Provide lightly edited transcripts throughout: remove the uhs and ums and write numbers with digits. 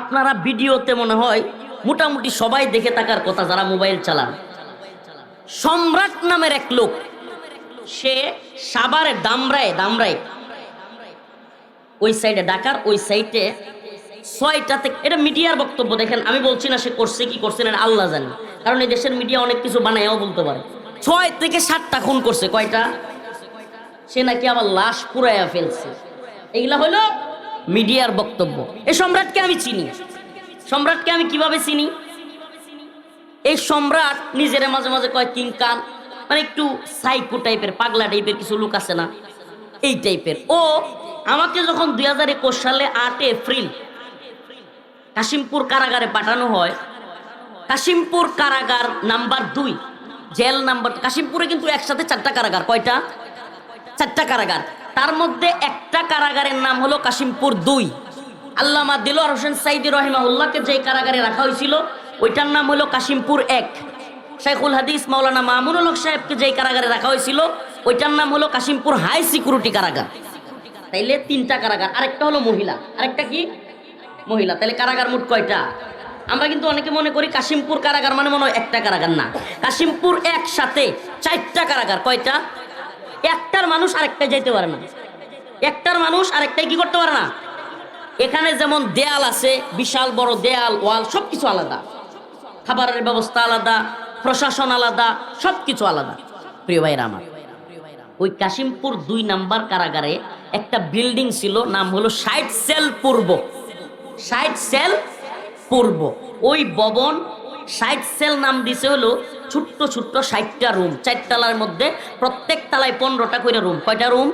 আপনারা ভিডিওতে মনে হয় মোটামুটি সবাই দেখে থাকার কথা যারা মোবাইল চালান। সম্রাট নামের এক লোক, সে সাভারের দামরায় ওই সাইডে, ঢাকার ওই সাইডে 6টা থেকে, এটা মিডিয়ার বক্তব্য, দেখেন আমি বলছি না সে করছে কি করছে না, আল্লাহ জানে, কারণ এই দেশের মিডিয়া অনেক কিছু বানায়ও বলতে পারে। 6 থেকে 7টা খুন করছে। কয়টা? সে নাকি আবার লাশ পুরাইয়া ফেলছে। এগুলা হলো মিডিয়ার বক্তব্য। এই সম্রাটকে আমি চিনি। সম্রাটকে আমি কিভাবে চিনি? এই সম্রাট নিজের মাঝে মাঝে কয় কিংকান, মানে একটু সাইকো টাইপের, পাগলা টাইপের কিছু লোক আছে না, এই টাইপের। ও আমাকে যখন 2021 সালে 8 এপ্রিল কাশিমপুর কারাগারে পাঠানো হয়, কাশিমপুর কারাগার নাম্বার 2 জেল নাম্বার, কাশিমপুরে কিন্তু একসাথে 4টা কারাগার। কয়টা? 4টা কারাগার। তার মধ্যে একটা কারাগারের নাম হলো কাশিমপুর 2। আল্লামা দিলওয়ার হোসেন সাইদি রহিমাহুল্লাহকে যে কারাগারে রাখা হয়েছিল ওইটার নাম হলো কাশিমপুর 1। শেখুল হাদিস মাওলানা মামুনুল হক সাহেবকে যে কারাগারে রাখা হয়েছিল ওইটার নাম হলো কাশিমপুর হাই সিকিউরিটি কারাগার। তাইলে 3টা কারাগার। আরেকটা হলো মহিলা, আরেকটা কি মহিলা। তাহলে কারাগার মোট কয়টা? আমরা কিন্তু অনেকে মনে করি কাশিমপুর কারাগার মানে মনে হয় একটা কারাগার, না, কাশিমপুর একসাথে 4টা কারাগার। কয়টা? একটার মানুষ আরেকটায় যাইতে পারে না, একটার মানুষ আরেকটাই কি করতে পারে না। এখানে যেমন দেয়াল আছে, বিশাল বড় দেয়াল, ওয়াল, সবকিছু আলাদা, খাবারের ব্যবস্থা আলাদা, প্রশাসন আলাদা, সবকিছু আলাদা। প্রিয় ভাইরা আমার, ওই কাশিমপুর 2 নাম্বার কারাগারে একটা বিল্ডিং ছিল, নাম হলো 60 সেল পূর্ব। 60 সেল পূর্ব ওই ভবন 60 সেল নাম দিছে হলো ছোট্ট ছোট্ট 60টা রুম, 4 তলার মধ্যে, প্রত্যেক তলায় 15টা করে রুম। কয়টা রুম?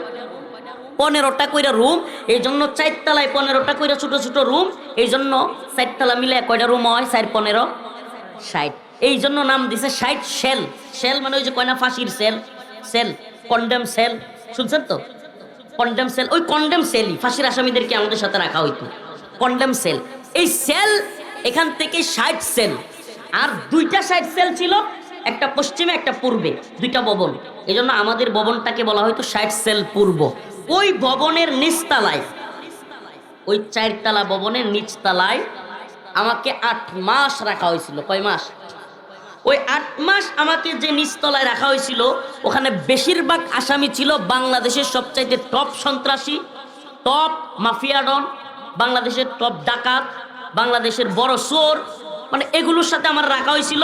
15টা করে রুম। এই জন্য 4 তলায় 15টা করে ছোট ছোট রুম। এই জন্য 4 তলা মিলে কয়টা রুম হয়? 4 15 60। এই জন্য নাম দিছে 60 সেল। সেল মানে ওই যে কয়না ফাঁসির সেল, সেল কন্ডেম সেল, শুনছেন তো? কন্ডেম সেল, ওই কন্ডেম সেলই ফাঁসির আসামিদেরকে আমাদের সাথে রাখা হইতো, কন্ডেম সেল। এই সেল এখান থেকে 60 সেল, আর 2টা 60 সেল ছিল, একটা পশ্চিমে একটা পূর্বে, 2টা ভবন। এই জন্য আমাদের ভবনটাকে বলা হয়তো 60 সেল পূর্ব। ওই ভবনের নিচতলায়, ওই 4 তলা ভবনের নিচতলায় আমাকে 8 মাস রাখা হয়েছিল। কয় মাস? ওই 8 মাস আমাকে যে নিচতলায় রাখা হয়েছিল, ওখানে বেশিরভাগ আসামি ছিল বাংলাদেশের সবচাইতে টপ সন্ত্রাসী, টপ মাফিয়া ডন, বাংলাদেশের টপ ডাকাত, বাংলাদেশের বড় চোর, মানে এগুলোর সাথে আমার রাখা হয়েছিল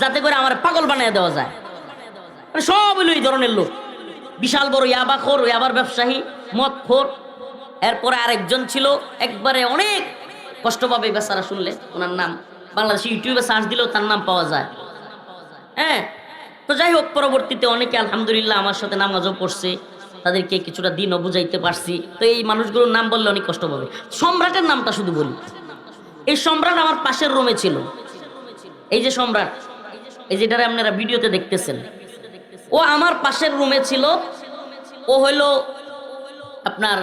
যাতে করে আমার পাগল বানিয়ে দেওয়া যায়। মানে সব হলো এই ধরনের লোক। বিশাল বড় ইয়াবাখোর, ইয়াবার ব্যবসায়ী, মদখোর। এরপরে আরেকজন ছিল একবারে অনেক কষ্ট পাবে বেচারা শুনলে, ওনার নাম বাংলাদেশে ইউটিউবে সার্চ দিলেও তার নাম পাওয়া যায়। হ্যাঁ, তো যাই হোক, পরবর্তীতে অনেকে আলহামদুলিল্লাহ আমার সাথে নামাজও পড়ছে, তাদেরকে কিছুটা দিনও বুঝাইতে পারছি। তো এই মানুষগুলোর নাম বললে অনেক কষ্ট পাবে। সম্রাটের নামটা শুধু বলি। এই সম্রাট আমার পাশের রুমে ছিল। এই যে সম্রাট, এই যেটারে আপনারা ভিডিওতে দেখতেছেন, ও আমার পাশের রুমে ছিল। ও হইল আপনার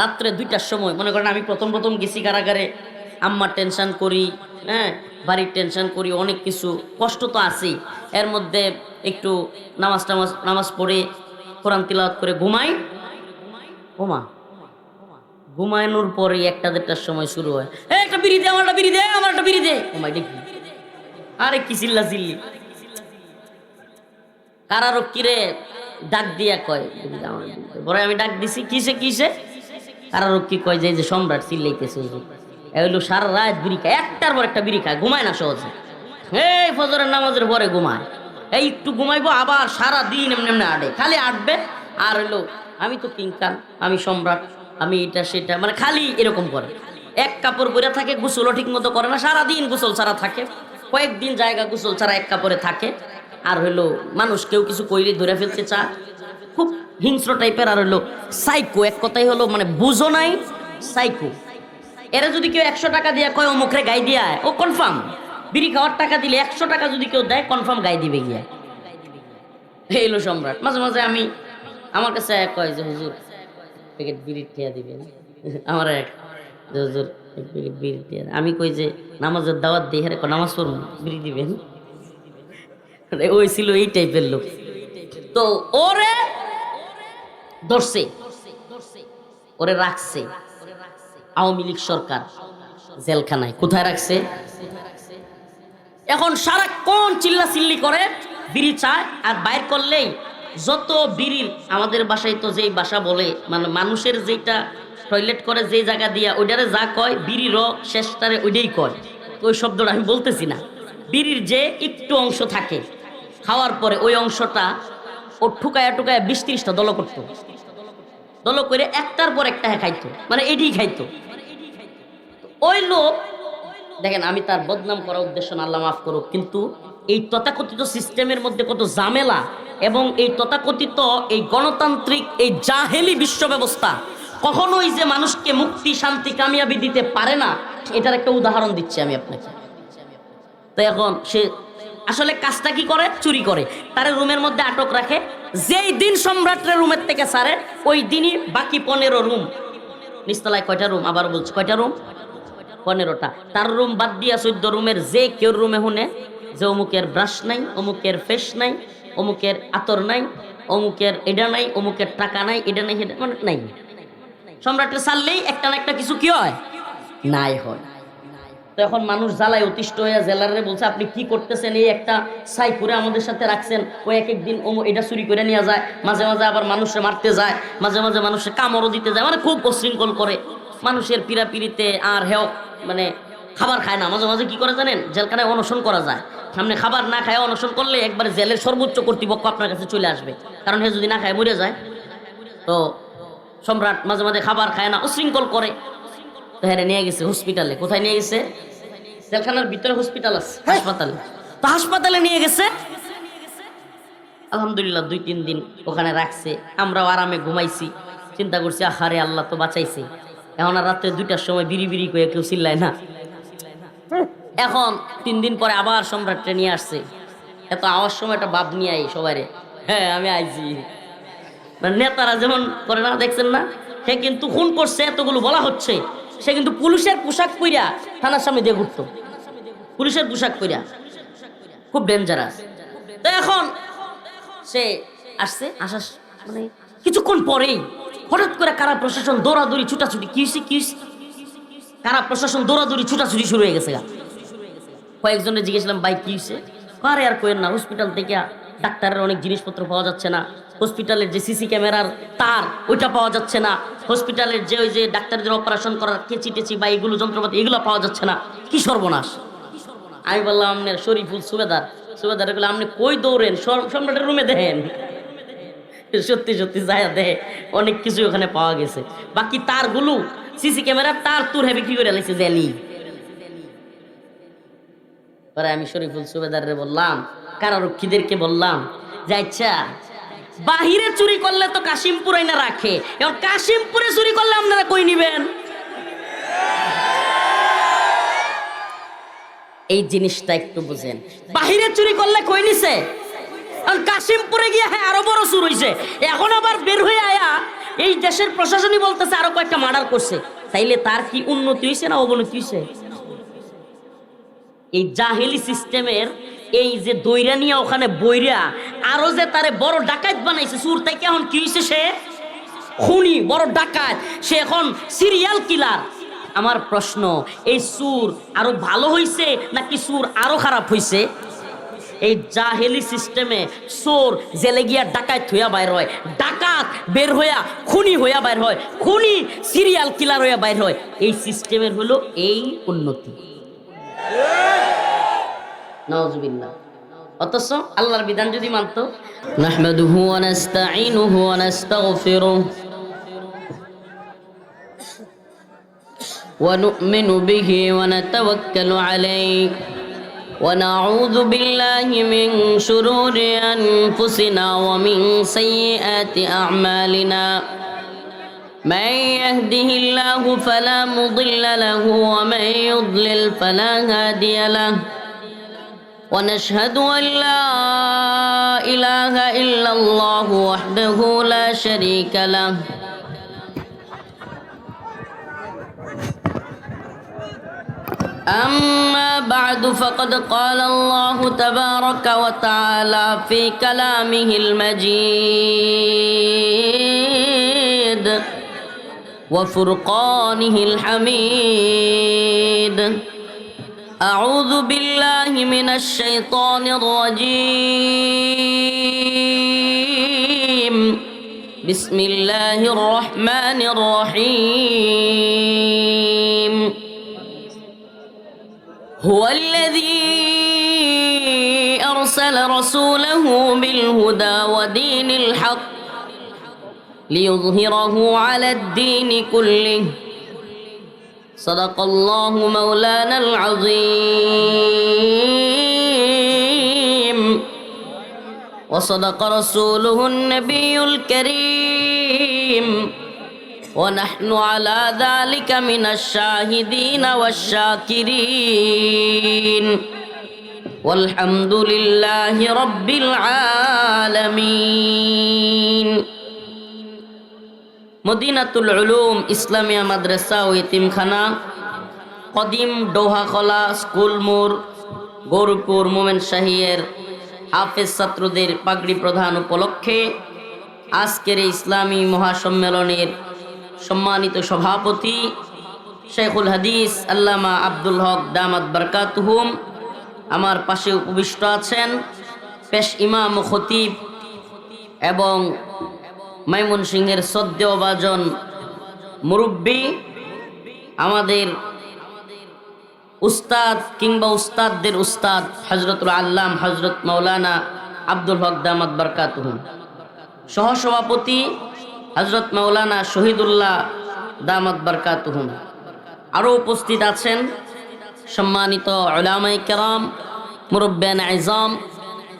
রাত্রে 2টার সময়, মনে করেন আমি প্রথম গেছি কারাগারে, আম্মার টেনশন করি, হ্যাঁ, বাড়ির টেনশন করি, অনেক কিছু কষ্ট তো আছেই। এর মধ্যে একটু নামাজ পড়ে কোরআন তিলাওয়াত করে ঘুমানোর পরে 1টা 1:30টার সময় শুরু হয়, একটা বিড়ি দে, আমার একটা বিড়ি দে, আমার একটা বিড়ি দে। ঘুমাই দেখি, আরে কি চিল্লা চিল্লি। কারারক্ষীরে ডাক দিয়া কয়, পরে আমি ডাক দিছি, কিসে? কারারক্ষী কয় যে সম্রাট চিল্লাইতেছে, হইলো সারা রাত বিড়ি খায়, 1টার পর একটা বিড়ি খায়, ঘুমায় না সহজে। এই ফজরের নামাজের পরে ঘুমায়, এই একটু ঘুমাইবো, আবার সারা দিন এমনি এমনি আডে, খালি আটবে। আর হইলো আমি তো কিংকান, আমি সম্রাট, আমি এটা সেটা, মানে খালি এরকম করে। এক কাপড় পরে থাকে, গোসলও ঠিক মতো করে না, সারাদিন গোসল ছাড়া থাকে, কয়েকদিন জায়গা গোসল ছাড়া এক কাপড়ে থাকে। আর হইলো মানুষ কেউ কিছু কইলে ধরে ফেলতে চায়, খুব হিংস্র টাইপের। আর হইলো সাইকো, এক কথাই হলো মানে বুঝো নাই, সাইকো। এরা যদি কেউ 100 টাকা দিয়ে কয় ও মুখরে গাই দিয়া, ও কনফার্ম বিড়ি খাওয়ার টাকা দিলে 100 টাকা যদি কেউ দেয় কনফার্ম গাই দিবে গিয়া। এলো সম্রাট। মাঝে মাঝে আমার কাছে কয় যে হুজুর প্যাকেট বিড়ি খেয়া দিবেন, আমার এক হুজুর এক প্যাকেট বিড়ি খেয়া। আমি কই যে নামাজের দাওয়াত দিই, হ্যাঁ নামাজ পড়ুন, বিড়ি দিবেন। ওই ছিল এই টাইপের লোক। তো ওরে ধরছে, ওরে রাখছে আওয়ামী লীগ সরকার। জেলখানায়। কোথায় রাখছে? এখন সারাক্ষণ চিল্লা চিল্লি করে, বিড়ি চায়, আর বাইর করলেই যত বিড়ির, আমাদের বাসায় তো যেই বাসা বলে, মানে মানুষের যেটা টয়লেট করে যেই জায়গা দিয়া ওইটারে যা কয়, বিড়িরও শেষটারে ওইটাই কয়। তো ওই শব্দটা আমি বলতেছি না। বিড়ির যে একটু অংশ থাকে খাওয়ার পরে, ওই অংশটা ও ঠুকায়া টুকায়া 20-30টা দল করতো। দল করে একটার পর একটা খাইতো, মানে এটাই খাইতো। ওই লোক দেখেন, আমি তার বদনাম করার উদ্দেশ্য না, আল্লাহ মাফ করুক, কিন্তু এই তথাকথিত সিস্টেমের মধ্যে কত ঝামেলা, এবং এই তথাকথিত এই গণতান্ত্রিক এই জাহেলি বিশ্ব ব্যবস্থা কখনোই যে মানুষকে মুক্তি, শান্তি, কামিয়াবি দিতে পারে না, এটার একটা উদাহরণ দিচ্ছি আমি আপনাকে। তো এখন সে আসলে কাজটা কি করে? চুরি করে, তার রুমের মধ্যে আটক রাখে। যেই দিন সম্রাটের রুমের থেকে সারে, ওই দিনই বাকি 15 রুম, নিচতলায় কয়টা রুম, আবার বলছি কয়টা রুম, 15টা, তার রুম বাদ দিয়া 14 রুমের যে কেউ রুমে শুনে যে অমুকের ব্রাশ নাই, অমুকের ফেস নাই, অমুকের আতর নাই, অমুকের এটা নাই, অমুকের টাকা নাই, এটা নাই, এটা মানে নাই। সম্রাটের সারলেই একটা না একটা কিছু কি হয়, নাই হয়। তো এখন মানুষ জ্বালায় অতিষ্ঠ হয়ে জেলারে বলছে, আপনি কি করতেছেন? এই একটা সাই করে আমাদের সাথে রাখছেন, ও এক একদিন এটা চুরি করে নিয়ে যায়, মাঝে মাঝে আবার মানুষে মারতে যায়, মাঝে মাঝে মানুষে কামড়ও দিতে যায়, মানে খুব অশৃঙ্খল করে মানুষের পিড়াপিড়িতে। আর হেও মানে খাবার খায় না, মাঝে মাঝে কি করে জানেন, জেলখানায় অনশন করা যায়। সামনে খাবার না খায় অনশন করলে একবার জেলের সর্বোচ্চ কর্তৃপক্ষ আপনার কাছে চলে আসবে, কারণ হে যদি না খায় মরে যায়। তো সম্রাট মাঝে মাঝে খাবার খায় না, অশৃঙ্খল করে। তো হ্যাঁ নিয়ে গেছে হসপিটালে। কোথায় নিয়ে গেছে? জেলখানার ভিতরে হসপিটাল আছে, হাসপাতালে। তো হাসপাতালে নিয়ে গেছে, আলহামদুলিল্লাহ 2-3 দিন ওখানে রাখছে। আমরাও আরামে ঘুমাইছি, চিন্তা করছি আহারে আল্লাহ তো বাঁচাইছে। এখন আর রাত্রে 2টার সময় বিড়ি বিড়ি করে কেউ চিল্লায় না। এখন 3 দিন পরে আবার সম্রাটকে নিয়ে আসছে। এত আওয়াজ সময় একটা বাপ নিয়ে আই সবাই, হ্যাঁ আমি আইছি, মানে নেতারা যেমন করে না, দেখছেন না? সে কিন্তু খুন করছে, এতগুলো বলা হচ্ছে, সে কিন্তু পুলিশের পোশাক পইরা থানার সামনে দিয়ে ঘুরতো, পুলিশের পোশাক পইরা, খুব ডেঞ্জারাস। তো এখন সে আসছে, আসার মানে কিছুক্ষণ পরেই হঠাৎ করে কারা প্রশাসন দৌড়াদৌড়ি ছুটাছুটি, কি হয়েছে কি হয়েছে, কারা প্রশাসন দৌড়াদৌড়ি ছুটাছুটি শুরু হয়ে গেছে। কয়েকজনের জিজ্ঞেসলাম, ভাই কি হয়েছে? আরে আর কোয়েন না, হসপিটাল থেকে ডাক্তারের অনেক জিনিসপত্র পাওয়া যাচ্ছে না, হসপিটালের যে সিসি ক্যামেরার তার ওইটা পাওয়া যাচ্ছে না, হসপিটালের যে ওই যে ডাক্তারদের অপারেশন করার কেচি টেচি বা এগুলো যন্ত্রপাতি এগুলো পাওয়া যাচ্ছে না, কি সর্বনাশ। আমি বললাম, আপনার শরীফুল সুবেদার, সুবেদার এগুলো আপনি কই দৌড়েন, সম্রাটের রুমে দেখেন। সত্যি সত্যি যায় দেখে অনেক কিছু ওখানে পাওয়া গেছে। বাকি তারগুলো সিসি ক্যামেরার তার তুর হ্যাঁ বিক্রি করে লাগছে জেলি। পরে আমি শরীফুল সুবেদারে বললাম, কারারক্ষীদেরকে বললাম যে আচ্ছা বাহিরে চুরি করলে তো কাশিমপুর আইনা রাখে, এখন কাশিমপুরে চুরি করলে আপনারা কই নিবেন? এই জিনিসটা একটু বুঝেন, বাহিরে চুরি করলে কই নিছে, কারণ কাশিমপুরে গিয়ে হ্যাঁ আরো বড় চুর হইছে। এখন আবার বের হয়ে আয়া এই দেশের প্রশাসনই বলতেছে আরো কয়েকটা মার্ডার করছে, তাইলে তার কি উন্নতি হয়েছে না অবনতি হয়েছে? এই জাহেলি সিস্টেমের এই যে দইরা নিয়ে ওখানে বইরা আরো যে তারে বড় ডাকাত বানাইছে, সুর থেকে এখন কি হয়েছে, সে খুনি, বড় ডাকাত, সে এখন সিরিয়াল কিলার। আমার প্রশ্ন, এই সুর আরো ভালো হইছে নাকি সুর আরো খারাপ হইছে? এই জাহেলি সিস্টেমে চোর জেলে গিয়া ডাকাত হইয়া বাইর হয়, ডাকাত বের হইয়া খুনি হইয়া বাইর হয়, খুনি সিরিয়াল কিলার হইয়া বাইর হয়। এই সিস্টেমের হলো এই উন্নতি। নাউজুবিল্লাহ। অথচ আল্লাহর বিধান যদি মানতো, নাহমাদুহু ওয়া নাস্তাঈনুহু ওয়া নাস্তাগফিরুহু ওয়া নু'মিনু বিহি ওয়া নাতাওয়াক্কালু আলাইহি ওয়া নাউযু বিল্লাহি মিন শুরুরি আনফুসিনা ওয়া মিন সাইয়্যাতি আ'মালিনা। من يهده الله فلا مضل له ومن يضلل فلا هادي له ونشهد أن لا إله إلا الله وحده لا شريك له أما بعد فقد قال الله تبارك وتعالى في كلامه المجيد وفرقانه الحميد. أعوذ بالله من الشيطان الرجيم. بسم الله الرحمن الرحيم. هو الذي أرسل رسوله بالهدى ودين الحق ليظهره على الدين كله. صدق الله مولانا العظيم وصدق رسوله النبي الكريم ونحن على ذلك من الشاهدين والشاكرين والحمد لله رب العالمين. মদিনাতুল উলুম ইসলামিয়া মাদ্রাসা ও ইতিমখানা, কদিম ডোহাখলা স্কুল মোড়, গৌরপুর মোমেন শাহীর হাফেজ ছাত্রদের পাগড়ি প্রদান উপলক্ষে আজকের ইসলামী মহাসম্মেলনের সম্মানিত সভাপতি শেখুল হাদিস আল্লামা আব্দুল হক দামাত বারকাতুহুম আমার পাশে উপবিষ্ট আছেন। পেশ ইমাম ও খতিব এবং ময়মনসিংহের শ্রদ্ধেয়ভাজন মুরব্বী, আমাদের উস্তাদ কিংবা উস্তাদদের উস্তাদ হযরতুল আল্লাম হযরত মাওলানা আব্দুল হক দামাত বারকাতুহুম, সহসভাপতি হযরত মাওলানা শহীদুল্লাহ দামাত বারকাতুহুম। আরও উপস্থিত আছেন সম্মানিত উলামায়ে কেরাম, মুরব্বিয়ান আযম,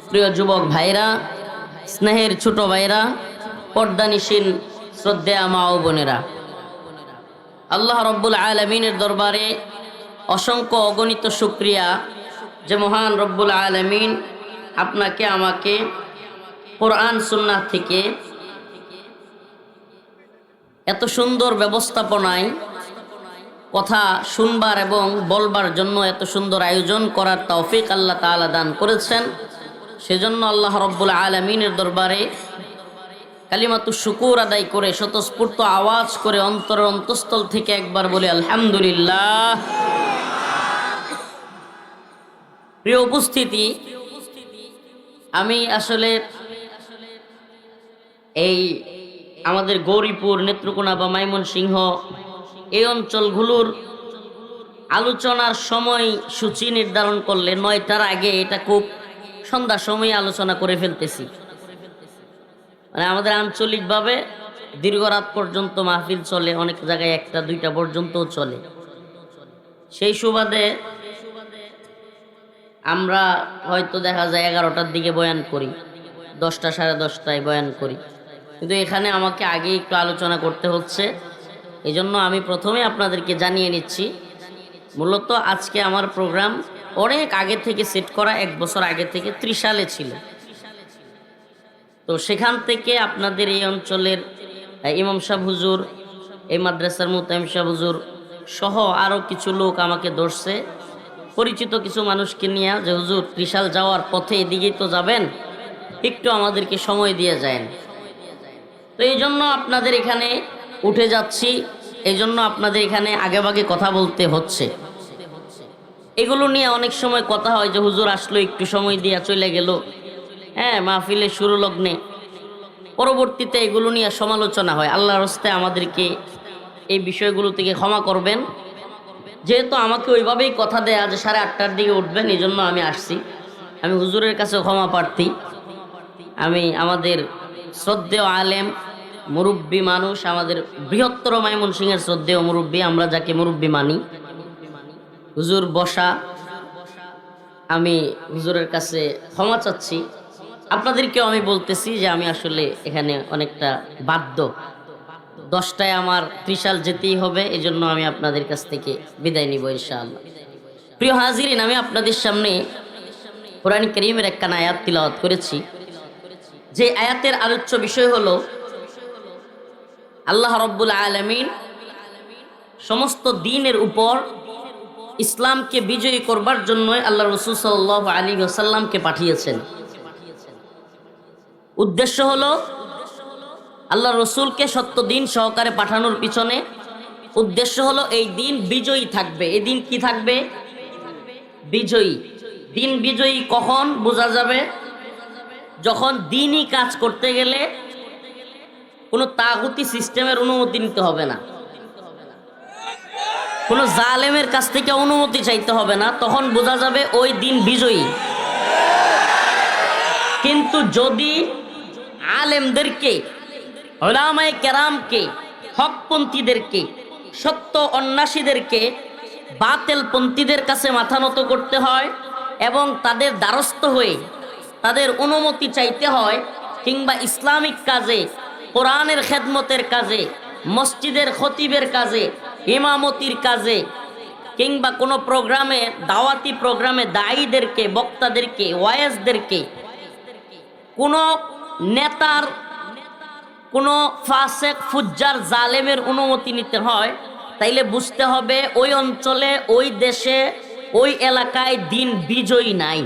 প্রিয় যুবক ভাইরা, স্নেহের ছোট ভাইরা, পর্দানিশীন শ্রদ্ধেয়া মা ও বোনেরা। আল্লাহ রব্বুল আলামিনের দরবারে অসংখ্য অগণিত শুকরিয়া যে মহান রব্বুল আলামিন আপনাকে আমাকে কোরআন সুন্নাহ থেকে এত সুন্দর ব্যবস্থাপনায় কথা শুনবার এবং বলবার জন্য এত সুন্দর আয়োজন করার তৌফিক আল্লাহ তাআলা দান করেছেন। সেজন্য আল্লাহ রব্বুল আলামিনের দরবারে কালিমাতু শুকুর আদায় করে স্বতঃস্ফূর্ত আওয়াজ করে অন্তরের অন্তঃস্থল থেকে একবার বলে আলহামদুলিল্লাহ। প্রিয় উপস্থিতি, আমি আসলে এই আমাদের গৌরীপুর, নেত্রকোনা বা ময়মনসিংহ এই অঞ্চলগুলোর আলোচনার সময় সূচি নির্ধারণ করলে 9টার আগে এটা খুব সন্ধ্যার সময় আলোচনা করে ফেলতেছি। মানে আমাদের আঞ্চলিকভাবে দীর্ঘ রাত পর্যন্ত মাহফিল চলে, অনেক জায়গায় 1টা 2টা পর্যন্তও চলে। সেই সুবাদে আমরা হয়তো দেখা যায় 11টার দিকে বয়ান করি, 10টা 10:30টায় বয়ান করি, কিন্তু এখানে আমাকে আগে একটু আলোচনা করতে হচ্ছে। এই জন্য আমি প্রথমে আপনাদেরকে জানিয়ে নিচ্ছি, মূলত আজকে আমার প্রোগ্রাম অনেক আগে থেকে সেট করা, 1 বছর আগে থেকে 30 সালে ছিল। তো সেখান থেকে আপনাদের এই অঞ্চলের ইমাম সাহেব হুজুর, এই মাদ্রাসার মুতাইম সাহেব হুজুর সহ আরও কিছু লোক আমাকে ধরছে, পরিচিত কিছু মানুষকে নিয়ে, যে হুজুর ত্রিশাল যাওয়ার পথে এদিকেই তো যাবেন, একটু আমাদেরকে সময় দিয়ে যায়। তো এই জন্য আপনাদের এখানে উঠে যাচ্ছি, এই জন্য আপনাদের এখানে আগেভাগে কথা বলতে হচ্ছে। এগুলো নিয়ে অনেক সময় কথা হয় যে হুজুর আসলো, একটু সময় দিয়া চলে গেল, হ্যাঁ মাহফিলের শুরু লগ্নে, পরবর্তীতে এগুলো নিয়ে সমালোচনা হয়। আল্লাহর হস্তে আমাদেরকে এই বিষয়গুলো থেকে ক্ষমা করবেন। যেহেতু আমাকে ওইভাবেই কথা দেয়া যে 8:30টার দিকে উঠবেন, এই জন্য আমি আসছি। আমি হুজুরের কাছে ক্ষমা প্রার্থী। আমি আমাদের শ্রদ্ধেয় আলেম, মুরব্বী মানুষ, আমাদের বৃহত্তর ময়মনসিংহের শ্রদ্ধেয় মুরব্বী, আমরা যাকে মুরব্বী মানি, হুজুর বসা, আমি হুজুরের কাছে ক্ষমা চাচ্ছি। আপনাদেরকেও আমি বলতেছি যে আমি আসলে এখানে অনেকটা বাধ্য, 10টায় আমার ত্রিশাল যেতেই হবে, এই জন্য আমি আপনাদের কাছ থেকে বিদায় নিব ইনশাআল্লাহ। প্রিয় হাজিরিন, আমি আপনাদের সামনে কোরআন কারীমের একখানা আয়াত তিলাওয়াত করেছি। যে আয়াতের আলোচ্য বিষয় হলো আল্লাহ রব্বুল আলামিন সমস্ত দ্বীনের উপর ইসলামকে বিজয়ী করবার জন্য আল্লাহ রাসূল সাল্লাল্লাহু আলাইহি ওয়াসাল্লামকে পাঠিয়েছেন। উদ্দেশ্য হলো আল্লাহ রসুলকে সত্য দিন সহকারে পাঠানোর পিছনে উদ্দেশ্য হলো এই দিন বিজয়ী থাকবে। এই দিন কি থাকবে? বিজয়ী। দিন বিজয়ী কখন বোঝা যাবে? যখন দিনই কাজ করতে গেলে কোনো তাগুতি সিস্টেমের অনুমতি নিতে হবে না, কোনো জালেমের কাছ থেকে অনুমতি চাইতে হবে না, তখন বোঝা যাবে ওই দিন বিজয়ী। কিন্তু যদি আলেমদেরকে, উলামায়ে কেরামকে, হকপন্থীদেরকে, সত্য অন্বেষীদেরকে বাতিলপন্থীদের কাছে মাথা নত করতে হয় এবং তাদের দ্বারস্থ হয়ে তাদের অনুমতি চাইতে হয়, কিংবা ইসলামিক কাজে, কোরআনের খেদমতের কাজে, মসজিদের খতিবের কাজে, ইমামতির কাজে, কিংবা কোনো প্রোগ্রামে, দাওয়াতি প্রোগ্রামে দায়ীদেরকে, বক্তাদেরকে, ওয়াইজদেরকে, কোনো নেতার, কোনো ফাসেক ফুজ্জার জালেমের অনুমতি নিতে হয়, তাইলে বুঝতে হবে ওই অঞ্চলে, ওই দেশে, ওই এলাকায় দিন বিজয়ী নাই।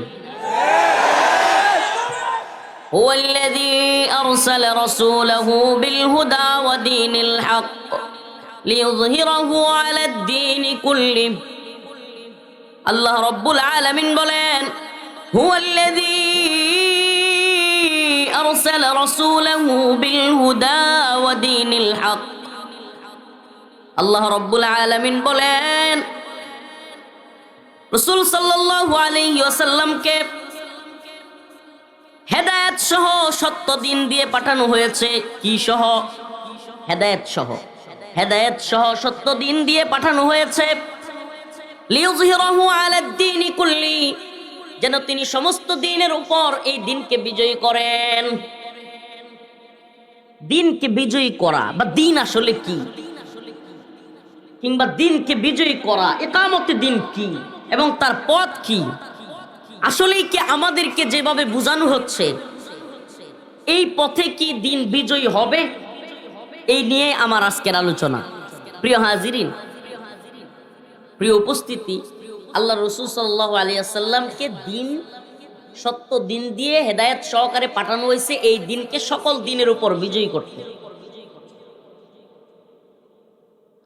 هو الذي أرسل رسوله بالهدى ودين الحق ليظهره على الدين كله। আল্লাহ রব্বুল আলামিন বলেন, هو الذي أرسل رسوله بالهدى ودين الحق। আল্লাহ রব্বুল আলামিন বলেন, রাসূল সাল্লাল্লাহু আলাইহি ওয়াসাল্লামকে হেদায়েত সহ সত্য দিন দিয়ে পাঠানো হয়েছে। কি সহ? হেদায়েত সহ। হেদায়েত সহ সত্য দিন দিয়ে পাঠানো হয়েছে। লিইয়ুযহিরাহু আলাদ-দীনি কুল্লি, যেন তিনি সমস্ত দিনের উপর এই দিনকে বিজয়ী করেন। দিনকে বিজয়ী করা বা দিন আসলে কি, কিংবা দিনকে বিজয়ী করা, ইকামতে দিন কি এবং তার পথ কি, আসলেই কি আমাদেরকে যেভাবে বোঝানো হচ্ছে এই পথে কি দিন বিজয়ী হবে? এই নিয়ে আমার আজকের আলোচনা। প্রিয় হাজিরিন, প্রিয় উপস্থিতি, আল্লাহ রাসূল সাল্লাল্লাহু আলাইহি ওয়াসাল্লামকে দিন, সত্য দিন দিয়ে হেদায়েত সহকারে পাঠানো হয়েছে এই দিনকে সকল দিনের উপর বিজয়ী করতে।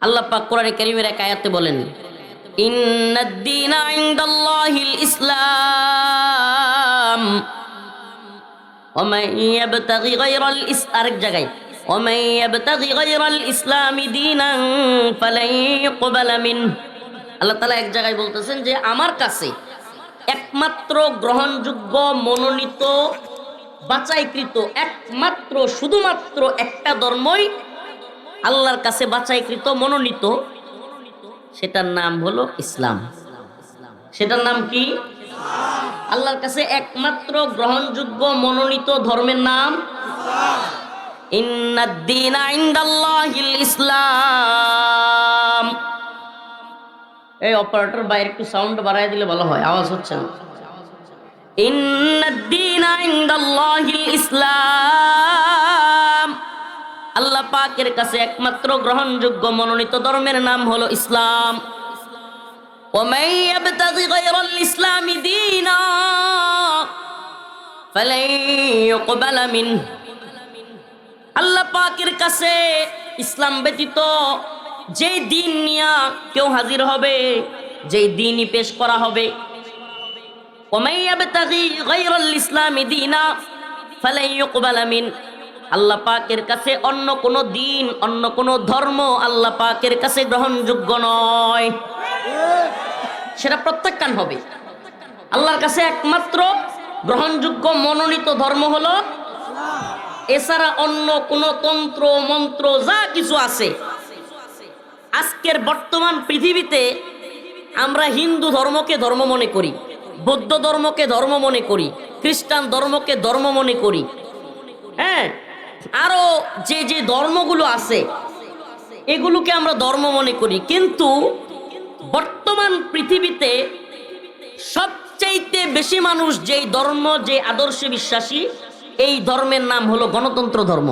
আল্লাহ পাক কোরআনে কারীমের এক আয়াতে বলেন, ইন্নাদ-দীনা ইনদাল্লাহিল ইসলাম ওয়া মান ইয়াবতাগি গায়রাল আরেক জায়গায় ওয়া মান ইয়াবতাগি গায়রাল ইসলামি দীনান ফালান ইউকবালা মিনহু। আল্লাহ তাআলা এক জায়গায় বলতেছেন যে আমার কাছে একমাত্র গ্রহণযোগ্য, মনোনীত, বাছাইকৃত, একমাত্র শুধুমাত্র একটা ধর্মই আল্লাহর কাছে বাছাইকৃত, মনোনীত, সেটার নাম হলো ইসলাম। সেটার নাম কি? আল্লাহর কাছে একমাত্র গ্রহণযোগ্য, মনোনীত ধর্মের নাম ইন্নাদ-দীনা ইনদাল্লাহিল ইসলাম। এই অপারেটর বাইরে একটু সাউন্ড বাড়ায় দিলে ভালো হয়, আওয়াজ হচ্ছে না। ইন্নাদ-দীনা ইনদাল্লাহিল ইসলাম, আল্লাহ পাকের কাছে একমাত্র গ্রহণযোগ্য, মনোনীত ধর্মের নাম হলো ইসলাম। ওয়া মান ইয়াবতাগি গায়রাল ইসলামি দীনা ফালান ইউকবালা মিনহু। আল্লাহ পাকের কাছে ইসলাম ব্যতীত যেই দিন নিয়া কেউ হাজির হবে, যেই দিনই পেশ করা হবে, ওয়া মান ইয়াবতাগি গায়রাল ইসলামি দীনা ফালান ইউকবালা মিনহু, আল্লাহ পাকের কাছে অন্য কোন দিন, অন্য কোন ধর্ম আল্লাহ পাকের কাছে গ্রহণযোগ্য নয়, সেটা প্রত্যাখ্যান হবে। আল্লাহর কাছে একমাত্র গ্রহণযোগ্য, মনোনীত ধর্ম হলো এছাড়া অন্য কোন তন্ত্র মন্ত্র যা কিছু আছে। আজকের বর্তমান পৃথিবীতে আমরা হিন্দু ধর্মকে ধর্ম মনে করি, বৌদ্ধ ধর্মকে ধর্ম মনে করি, খ্রিস্টান ধর্মকে ধর্ম মনে করি, হ্যাঁ, আরো যে যে ধর্মগুলো আছে এগুলোকে আমরা ধর্ম মনে করি। কিন্তু বর্তমান পৃথিবীতে সবচাইতে বেশি মানুষ যেই ধর্ম, যে আদর্শে বিশ্বাসী, এই ধর্মের নাম হলো গণতন্ত্র ধর্ম।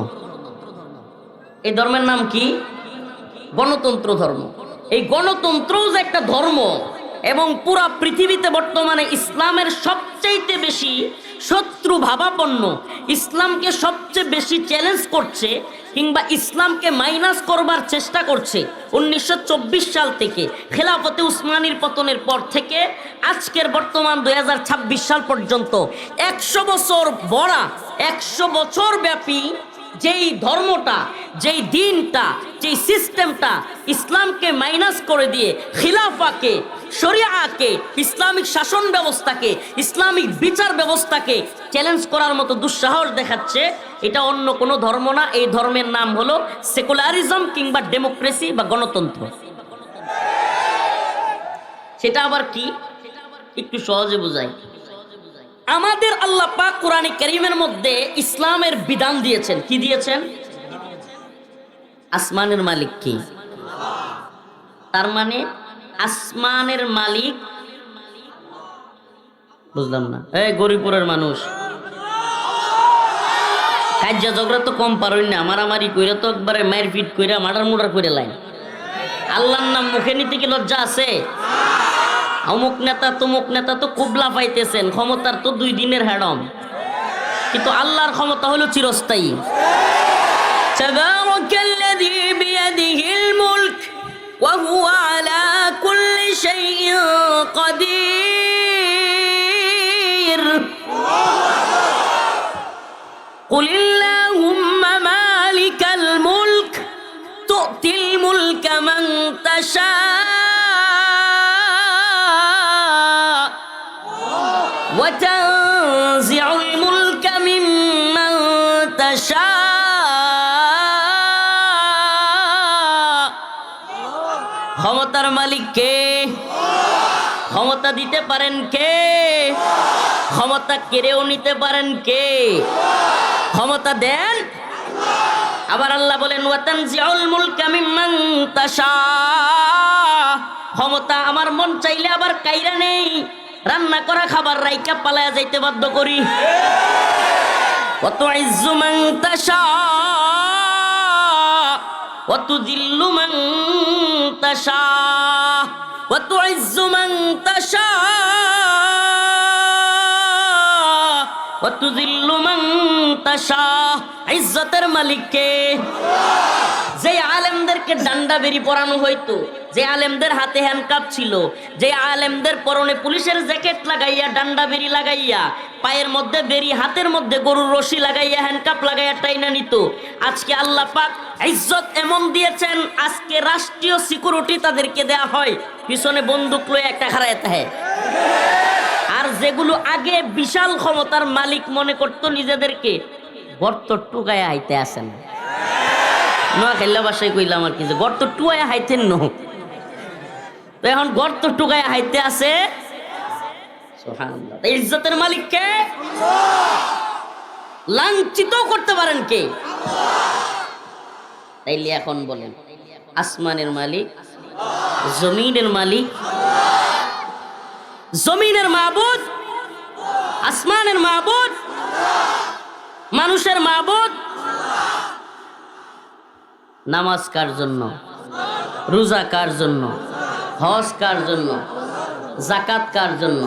এই ধর্মের নাম কি? গণতন্ত্র ধর্ম। এই গণতন্ত্রও যে একটা ধর্ম, এবং পুরা পৃথিবীতে বর্তমানে ইসলামের সবচেয়ে বেশি শত্রু ভাবাপন্ন, ইসলামকে সবচেয়ে বেশি চ্যালেঞ্জ করছে কিংবা ইসলামকে মাইনাস করবার চেষ্টা করছে 1924 সাল থেকে খেলাফতে উসমানীর পতনের পর থেকে আজকের বর্তমান 2026 সাল পর্যন্ত 100 বছর বড়া 100 বছর ব্যাপী যেই ধর্মটা, যেই দিনটা, যেই সিস্টেমটা ইসলামকে মাইনাস করে দিয়ে খিলাফাকে, শরিয়াকে, ইসলামিক শাসন ব্যবস্থাকে, ইসলামিক বিচার ব্যবস্থাকে চ্যালেঞ্জ করার মতো দুঃসাহস দেখাচ্ছে, এটা অন্য কোনো ধর্ম না। এই ধর্মের নাম হলো সেকুলারিজম কিংবা ডেমোক্রেসি বা গণতন্ত্র। সেটা আবার কি একটু সহজে বোঝাই। আমাদের আল্লাহ পাক কোরআনে কারীমের মধ্যে ইসলামের বিধান দিয়েছেন। কি দিয়েছেন? আসমানের মালিক কি? তার মানে আসমানের মালিক, বুঝলাম না। এই গরিপুরের মানুষ কাজ্জা ঝগড়া তো কম পারই না, মারামারি কইরা তো একবারে মায়ের ফিট কইরা মার্ডার মুডার করে লাইন। আল্লাহর নাম মুখে নিতে কি লজ্জা আছে? অমুক নেতা তমুক নেতা তো কুবলা পাইতেছেন, ক্ষমতার তো 2 দিনের হ্যাডম, কিন্তু আল্লাহর ক্ষমতা হলো চিরস্থায়ী। তাবারাকাল্লাযী বিয়াদিহিল মুলক ওয়া হুয়া আলা কুল্লি শাইইন কাদির। কুলিল্লাহুম্মা মালিকাল মুলক তু'তিল মুলকা মান তাশা وتنزع الملك ممن تشاء। ক্ষমতার মালিক কে? ক্ষমতা দিতে পারেন কে? ক্ষমতা কেড়েও নিতে পারেন কে? ক্ষমতা দেন। আবার আল্লাহ বলেন ওয়াতানজিউল মুলকা মিম্মান তাশা, ক্ষমতা আমার মন চাইলে আবার কাইরা নেই, রান্না করা খাবার রাইকা পালায়া যাইতে বাধ্য করি। ওয়াতুইজ্জু মান তাশা ওয়াতুযিল্লু মান তাশা ওয়াতুইজ্জু মান তাশা ওয়াতুযিল্লু মান তাশা। ইজ্জতের মালিক কে? যে আলেমদেরকে ডান্ডা বেরি পরানো হইতো, যে আলেমদের হাতে হ্যান্ডকাপ ছিল, যে আলেমদের পরনে পুলিশের জ্যাকেট লাগাইয়া, ডান্ডা বেরি লাগাইয়া, পায়ের মধ্যে বেরি, হাতের মধ্যে গরুর রশি লাগাইয়া, হ্যান্ডকাপ লাগাইয়া টাইনা নিত, আজকে আল্লাহ পাক ইজ্জত এমন দিয়েছেন, আজকে রাষ্ট্রীয় সিকিউরিটি তাদেরকে দেয়া হয়, পিছনে বন্দুক লয়ে একটা খাড়ায় থাকে। আর যেগুলো আগে বিশাল ক্ষমতার মালিক মনে করতো নিজেদেরকে, গর্ত টুকায় আইতে আসেন। নোয়া খেললা বাসায় কইলাম আর কি, যে গর্ত টুকায় হাইতেন ন, তো এখন গর্ত টুকায় হাইতে আছে। সুবহানাল্লাহ। ইজ্জতের মালিক কে? লাঞ্ছিত করতে পারেন কে? তাইলে এখন বলেন, আসমানের মালিক, জমিনের মালিক, জমিনের মাবুদ, আসমানের মাবুদ, মানুষের মাবুদ। নামাজ কার জন্য? রোজা কার জন্য? হজ কার জন্য? যাকাত কার জন্য?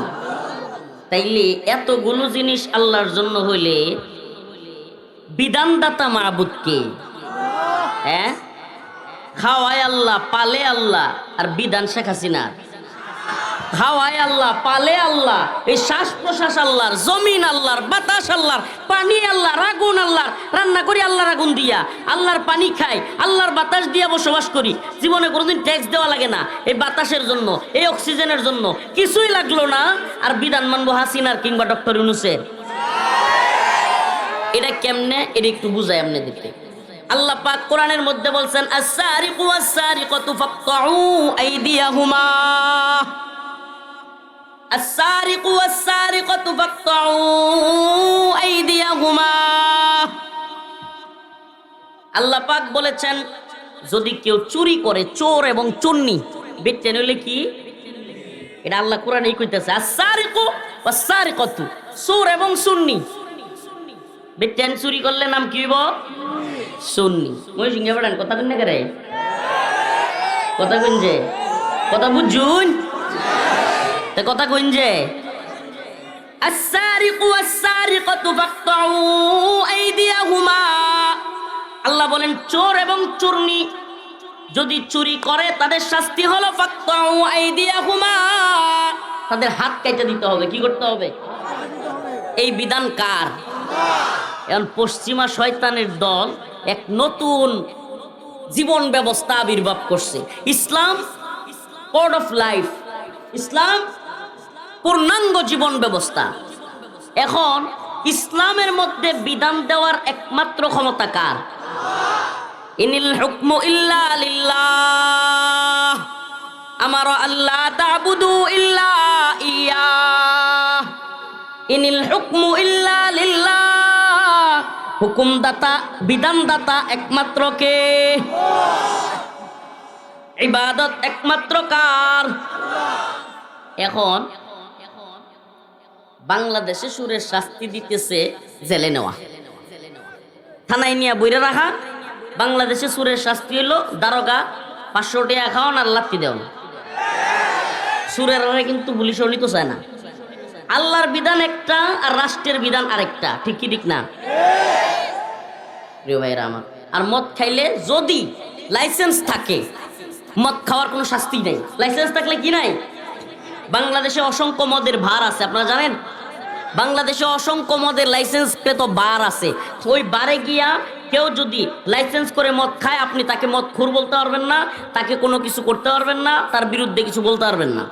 তাইলে এতগুলো জিনিস আল্লাহর জন্য হইলে বিধানদাতা মাবুদ কে? হ্যাঁ, খাওয়ায় আল্লাহ, পালে আল্লাহ, আর বিধান শেখ হাসিনা। খাওয়ায় আল্লাহ, পালে আল্লাহ, এই শ্বাস প্রশ্বাস আল্লাহর, জমিন আল্লাহর, বাতাস আল্লাহর, পানি আল্লাহর, আগুন আল্লাহর, রান্না করি আল্লাহর আগুন দিয়া, আল্লাহর পানি খাই, আল্লাহর বাতাস দিয়া বসবাস করি, জীবনে কোনোদিন ট্যাক্স দেওয়া লাগে না এই বাতাসের জন্য, এই অক্সিজেনের জন্য, কিছুই লাগলো না, আর বিধান মানবো হাসিনার কিংবা ডক্টর ইউনূসের। এটা কেমনে? এটা একটু বুঝাই আপনাদেরকে। আল্লাহ পাক কোরআনের মধ্যে বলছেন আস-সারিকু ওয়াস-সারিকাতু ফাকতাউ আইদিয়াহুমা, আস-সারিকু ওয়াস-সারিকাতু ফাকতাউ আইদিয়াহুমা। আল্লাহ পাক বলেছেন যদি কেউ চুরি করে, চোর এবং চুন্নি, বেটে নইলে কি? এটা আল্লাহ কোরআনেই কইতেছে আস-সারিকু ওয়াস-সারিকাতু, চোর এবং সুন্নি। বেটেন চুরি করলে নাম কি হইব? সুন্নি। মই সিংহে পড়েন কথা কইন না করে, কথা কইন যে কথা বুঝুন। তে কথা কইন যে আস-সারিকু ওয়াস-সারিকাতু ফাকতাউ আইদিয়াহুমা, আল্লাহ বলেন চোর এবং চোরনি যদি চুরি করে তাদের শাস্তি হলো ফাকতাউ আইদিয়াহুমা, তাদের হাত কেটে দিতে হবে। কি করতে হবে? এই বিধান কার? এখন পশ্চিমা শয়তানের দল এক নতুন জীবন ব্যবস্থা আবির্ভাব করছে, ইসলাম কোড অফ লাইফ, ইসলাম পূর্ণাঙ্গ জীবন ব্যবস্থা। এখন ইসলামের মধ্যে বিধান দেওয়ার একমাত্র ক্ষমতা কার? ইনিল হুকমু ইল্লা লিল্লাহ, আমারা আল্লাহ তা'বুদু ইল্লা ইয়্যাহ, ইনিল হুকমু ইল্লা লিল্লাহ, হুকুমদাতা বিধানদাতা একমাত্র কে? ইবাদত একমাত্র কার? এখন বাংলাদেশে সুরের শাস্তি দিতেছে জেলে নেওয়া, থানায় নিয়ে বইরে রাখা। বাংলাদেশে সুরের শাস্তি হলো দারোগা 500 টাকা খাওয়ান আর লাত্তি দেওয়ান। সুরের কিন্তু পুলিশও নিতে চায় না। আল্লাহর বিধান একটা আর রাষ্ট্রের বিধান আরেকটা, ঠিক কি ঠিক না প্রিয় ভাইরা আমার? আর মদ খাইলে যদি লাইসেন্স থাকে, মদ খাওয়ার কোনো শাস্তি নাই। লাইসেন্স থাকলে কি নাই? বাংলাদেশে অসংখ্য মদের ভার আছে, আপনারা জানেন? বাংলাদেশে অসংখ্য মদের লাইসেন্স পেত বার আছে। ওই বারে গিয়া কেউ যদি লাইসেন্স করে মদ খায়, আপনি তাকে মদ খুর বলতে পারবেন না, তাকে কোনো কিছু করতে পারবেন না, তার বিরুদ্ধে কিছু বলতে পারবেন না,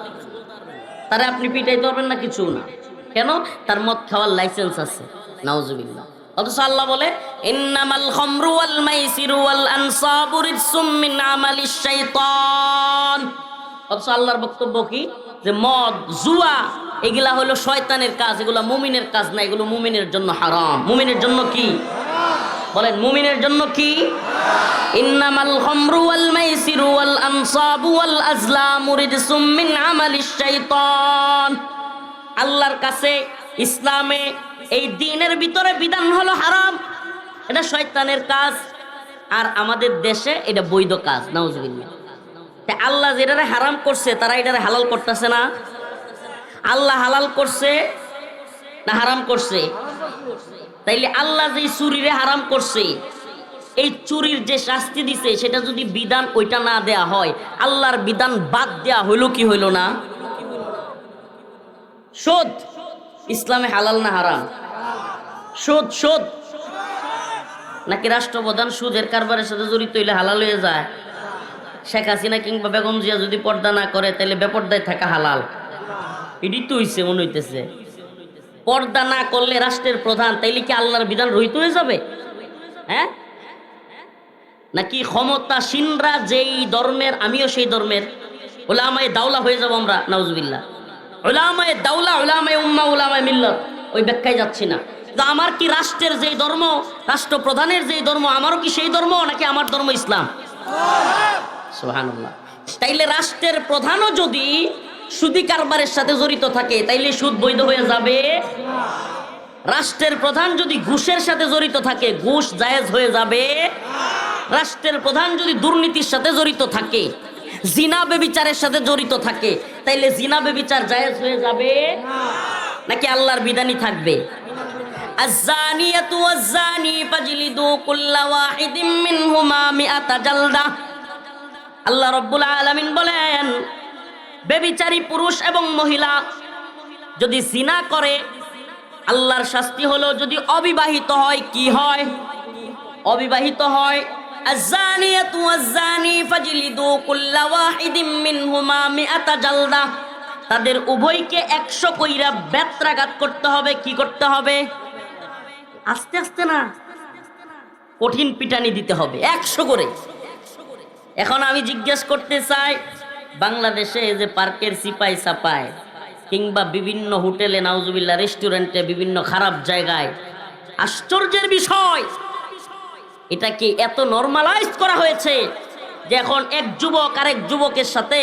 তারে আপনি পিটাইতে পারবেন না, কিছু না। কেন? তার মদ খাওয়ার লাইসেন্স আছে। নাউজুবিল্লাহ। অথচ আল্লাহ বলে ইন্নামাল খামরু ওয়াল মাইসিরু ওয়াল আনসাবু রিজসুম মিন আমালিশ শাইতান। অথচ আল্লাহর বক্তব্য কি? যে মদ, জুয়া এগুলা হলো শয়তানের কাজ, এগুলা মুমিনের কাজ না, এগুলো মুমিনের জন্য হারাম। মুমিনের জন্য কি বলেন? মুমিনের জন্য কি? ইন্নামাল খামরু ওয়াল মাইসিরু ওয়াল আনসাবু ওয়াল আজলামু রিজসুম মিন আমালিশ শাইতান। আল্লাহর কাছে ইসলামে এই দ্বীনের ভিতরে বিধান হলো হারাম, এটা শয়তানের কাজ, আর আমাদের দেশে এটা বৈধ কাজ। নাউজুবিল্লাহ। তা আল্লাহ যেটারে হারাম করছে তারা এটারে হালাল করতেছে না? আল্লাহ হালাল করছে না হারাম করছে? তাইলে আল্লাহ যে চুরিরে হারাম করছে, এই চুরির যে শাস্তি দিছে সেটা যদি বিধান ওইটা না দেয়া হয়, আল্লাহর বিধান বাদ দেয়া হইল কি হইল না? সুদ ইসলামে হালাল না হারাম? সুদ সুদ নাকি রাষ্ট্রপ্রধান সুদের কারবারের সাথে জড়িত হইলে হালাল হয়ে যায়? শেখ হাসিনা কিংবা বেগম জিয়া যদি পর্দা না করে তাহলে বেপর্দায় থাকা হালাল? এটাই তো হইছে মনে হইতেছে। পর্দা না করলে রাষ্ট্রের প্রধান, তাইলে কি আল্লাহর বিধান রহিত হয়ে যাবে? হ্যাঁ, নাকি ক্ষমতাসীনরা যেই ধর্মের আমিও সেই ধর্মের, উলামায়ে দাওলা হয়ে যাব আমরা? নাউজুবিল্লাহ। উলামায়ে দাওলা, উলামায়ে উম্মাহ, উলামায়ে মিল্লাত, ওই ব্যাখ্যায় যাচ্ছি না। তো আমার কি রাষ্ট্রের যেই ধর্ম, রাষ্ট্রপ্রধানের যেই ধর্ম, আমারও কি সেই ধর্ম, নাকি আমার ধর্ম ইসলাম? সুবহানাল্লাহ। তাইলে রাষ্ট্রের প্রধানও যদি সুদি কারবারের সাথে জড়িত থাকে তাইলে সুদ বৈধ হয়ে যাবে? রাষ্ট্রের প্রধান যদি ঘুষের সাথে জড়িত থাকে, ঘুষ জায়েজ হয়ে যাবে? রাষ্ট্রের প্রধান যদি দুর্নীতির সাথে জড়িত থাকে, জিনা বেবিচারের সাথে জড়িত থাকে, তাইলে জিনা বেবিচার জায়েজ হয়ে যাবে নাকি আল্লাহর বিধানই থাকবে? আয-যানিয়াতু ওয়াজ-যানি ফাজলিদু কুল্লা ওয়াহিদিম মিনহুমা মিআতা জালদা। আল্লাহ রাব্বুল আলামিন বলেন, বেবিচারী পুরুষ এবং মহিলা যদি জিনা করে আল্লাহর শাস্তি হলো, যদি অবিবাহিত হয় কি হয়? অবিবাহিত হয়। আয-যানিয়াতু ওয়াজ-যানি ফাজলিদু কুল্লা ওয়াহিদিম মিনহুমা মিআতা জালদা। তাদের উভয়কে 100 কইরা বেত্রাঘাত করতে হবে। কি করতে হবে? আস্তে আস্তে না, কঠিন পিটানি দিতে হবে, 100 করে। এখন আমি জিজ্ঞেস করতে চাই, বাংলাদেশে যে পার্কের সিপাই সাপায় কিংবা বিভিন্ন হোটেলে, নাউজুবিল্লাহ, রেস্টুরেন্টে, বিভিন্ন খারাপ জায়গায়, আশ্চর্যের বিষয়, এটা কি এত নরমালাইজ করা হয়েছে যে এখন এক যুবক আরেক যুবকের সাথে,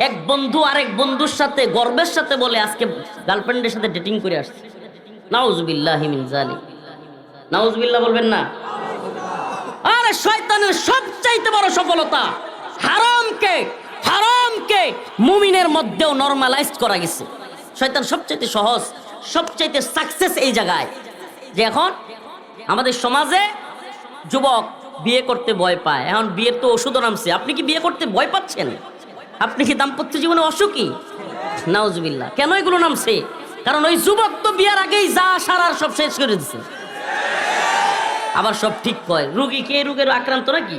এক বন্ধু আরেক বন্ধুর সাথে গর্বের সাথে বলে আজকে গার্লফ্রেন্ডের সাথে ডেটিং করে আসছে? নাউজুবিল্লাহি মিন যালিক। নাউজুবিল্লাহ বলবেন না? আরে শয়তানের সবচাইতে বড় সফলতা হারামকে হারামকে মুমিনের মধ্যেও নরমালাইজ করা গেছে। শয়তান সবচাইতে সহজ, সবচাইতে সাকসেস এই জায়গায় যে এখন আমাদের সমাজে যুবক বিয়ে করতে ভয় পায়। এখন বিয়ের তো ওষুধও নামছে। আপনি কি বিয়ে করতে ভয় পাচ্ছেন? আপনি কি দাম্পত্য জীবনে অসুখী? নাউজুবিল্লাহ। কেন এগুলো নামছে? কারণ ওই যুবক তো বিয়ার আগেই যা সারার সব শেষ করে দিচ্ছে। আবার সব ঠিক কয়, রুগী কে রোগের আক্রান্ত নাকি?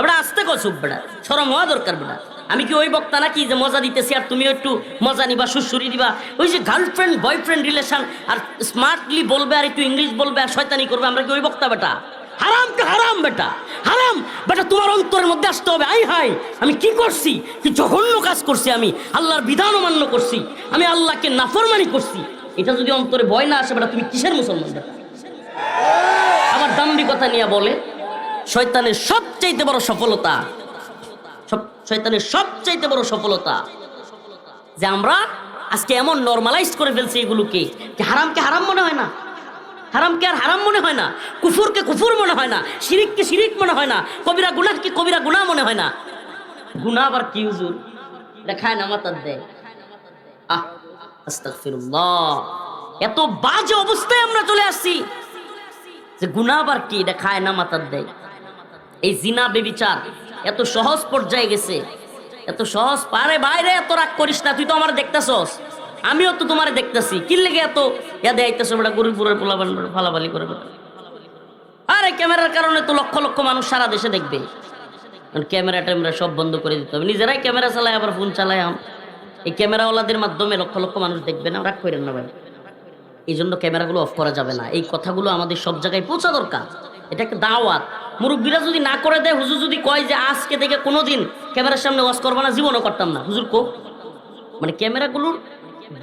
বেটা আস্তে কচুপ, বেটা শরম হওয়া দরকার। বেটা আমি কি ওই বক্তা নাকি যে মজা দিতেছি আর তুমি একটু মজা নিবা, সুসুরি দিবা? ওই যে গার্লফ্রেন্ড বয়ফ্রেন্ড রিলেশন আর স্মার্টলি বলবে আর একটু ইংলিশ বলবে আর শয়তানি করবে, আমরা কি ওই বক্তা? বেটা হারাম কে হারাম, বেটা হারাম। বেটা তোমার অন্তরের মধ্যে আসতে হবে, আই হাই আমি কি করছি, কি জঘন্য কাজ করছি, আমি আল্লাহর বিধান অমান্য করছি, আমি আল্লাহকে নাফরমানি করছি। এটা যদি অন্তরে ভয় না আসে, বেটা তুমি কিসের মুসলমান? বেটা আবার দাম্ভিকতা নিয়ে বলে শয়তানের সবচাইতে বড় সফলতা, শয়তানের সবচাইতে বড় সফলতা যে আমরা আজকে এমন নরমালাইজ করে ফেলছি এগুলোকে যে হারামকে হারাম মনে হয় না, হারামকে আর হারাম মনে হয় না, কুফুরকে কুফুর মনে হয় না, শিরিককে শিরিক মনে হয় না, কবিরা গুনাহকে কবিরা গুনাহ মনে হয় না। গুনাহ আবার কি হুজুর? দেখায় না মাতার দেয়। আস্তাগফিরুল্লাহ। এত বাজে অবস্থায় আমরা চলে আসছি যে গুনাহ আবার কি, এটা খায় না মাতার দেয়। এই জিনা বেবিচার এত সহজ পর্যায়ে গেছে, এত সহজ। পারে বাইরে এত রাগ করিস না, তুই তো আমার দেখতেছস, আমিও তো তোমারে দেখতেছি, কি লেগে এত দেখাইতেছ? বেটা গরিবপুরের পোলাপান ফালাফালি করে বেটা। আরে ক্যামেরার কারণে তো লক্ষ লক্ষ মানুষ সারা দেশে দেখবে। ক্যামেরা ট্যামেরা সব বন্ধ করে দিতে হবে, নিজেরাই ক্যামেরা চালায় আবার ফোন চালায়। এই ক্যামেরাওয়ালাদের মাধ্যমে লক্ষ লক্ষ মানুষ দেখবে না, রাগ করেন না ভাই। এই জন্য ক্যামেরাগুলো অফ করা যাবে না। এই কথাগুলো আমাদের সব জায়গায় পৌঁছা দরকার। এটা একটা দাওয়াত। মুরব্বীরা যদি না করে দেয়, হুজুর যদি কয় যে আজকে থেকে কোনোদিন ক্যামেরার সামনে ওয়াজ করবা না, জীবনও করতাম না, হুজুর কো মানে ক্যামেরাগুলোর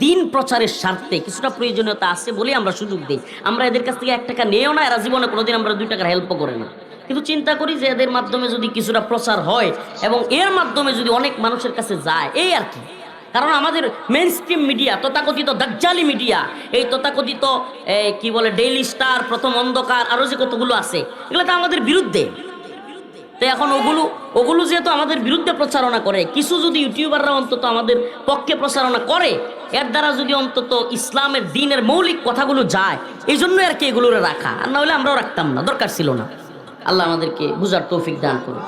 দিন প্রচারের স্বার্থে কিছুটা প্রয়োজনীয়তা আছে বলে আমরা সুযোগ দিই। আমরা এদের কাছ থেকে 1 টাকা নেও না, এরা জীবনে কোনোদিন আমরা 2 টাকার হেল্পও করে না। কিন্তু চিন্তা করি যে এদের মাধ্যমে যদি কিছুটা প্রচার হয় এবং এর মাধ্যমে যদি অনেক মানুষের কাছে যায়, এই আর কি। কারণ আমাদের মেইন স্ট্রিম মিডিয়া, তথাকথিত দাজ্জালি মিডিয়া, এই তথাকথিত কি বলে ডেইলি স্টার, প্রথম অন্ধকার, আরো যে কতগুলো আছে, এগুলো তো আমাদের বিরুদ্ধে। তো এখন ওগুলো যেহেতু আমাদের বিরুদ্ধে প্রচারণা করে, কিছু যদি ইউটিউবাররা অন্তত আমাদের পক্ষে প্রচারণা করে, এর দ্বারা যদি অন্তত ইসলামের দিনের মৌলিক কথাগুলো যায়, এই জন্য আর কি এগুলো রাখা। আর না হলে আমরাও রাখতাম না, দরকার ছিল না। আল্লাহ আমাদেরকে বুঝার তৌফিক দান করুন।